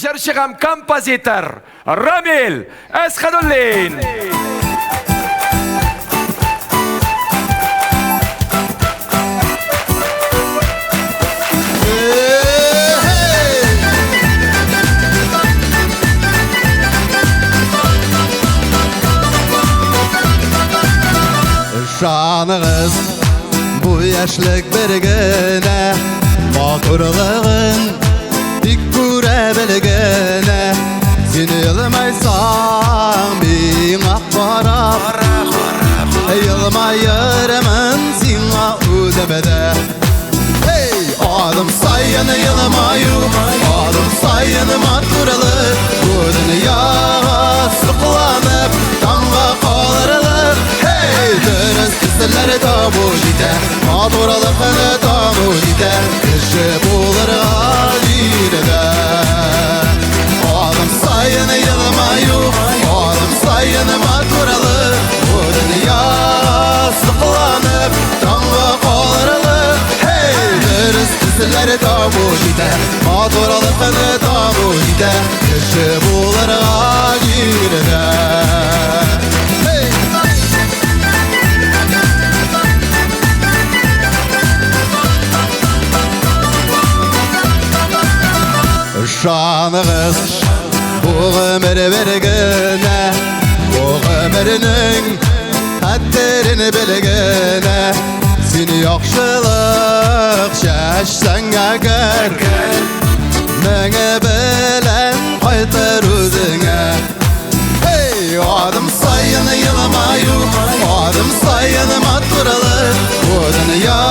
جرشي һәм композитор Рамил Әсхәдуллин. Şanınız bu yaşlık birgine, makurlığın dik görebilgine. Seni yılmaysan bin akbarap, yılmayırımın sina ödemede. Hey! Adım sayını yılmayu, adım sayını makurlığın. Bu dünya sıklanıp tanva kalırlık. Hey! Dürüst kızları tabu jite, maturalıkını tabu jite. Kışı bulur halirde. Adım sayını yılmayu, adım sayını maturalık. Bu dünya sıklanıp tanva kalırlık. Hey! Dürüst kızları tabu jite, maturalıkını tabu jite. Kışı bulur halirde. Şanınız bu ömür vergine, bu ömrünün kadderini bilgine. Seni yaxşılık şaşsan agar, mene bilen qaytar özüne. Hey! Adım sayını yılmayu, adım sayını maturalık. Bu dünya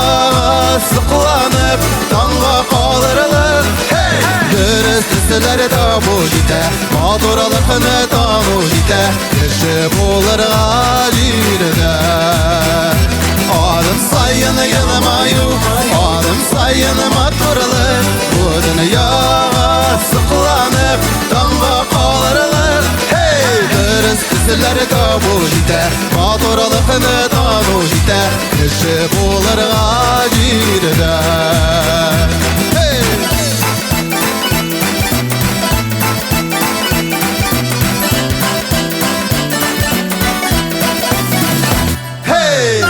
sıklanıp tanva kalırlık. Hey! Dürüst kızları tabu jite, maturalıkını tabu jite. Kışı bulur halirde. Adım sayını yılmayu, adım sayını maturalık. Bu dünya sıklanıp tanva kalırlık. Hey! Dürüst kızları tabu jite, maturalıkını tabu jite. Kışı bulur halirde. Hey!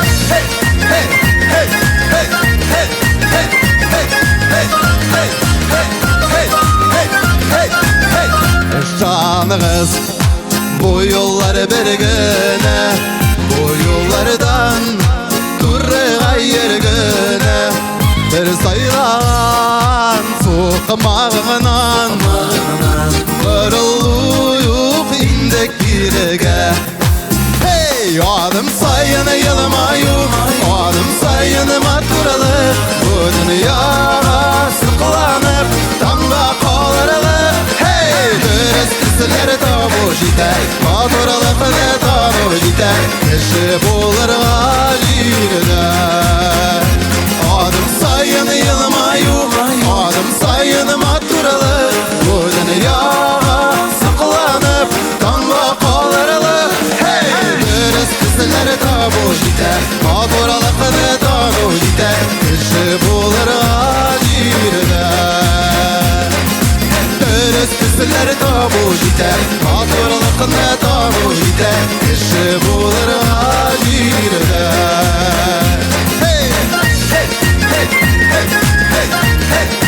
Şanınız bu yolları birgine, bu yollardan durğa yergine. Bir sayılan soğumağınan kırılıyık indek birge. Hey! Adım sayını yılmayu, adım sayını maturalık. Bu dünya sıklanıp tanva kalırlık. Hey! Dürüst kızları tabu jite, maturalıkını tabu jite. Kışı bulur halirde. Adım sayını yılmayu, adım sayını maturalık. Bu dünya sıklanıp tanva kalırlık. Hey! Dürüst kızları tabu jite, maturalıkını tabu jite. Kışı bulur halirde. Dürüst kızları tabu jite, maturalıkını tabu jite. Kışı bulur halirde. Hey! Hey! Hey! Hey! Hey! Hey!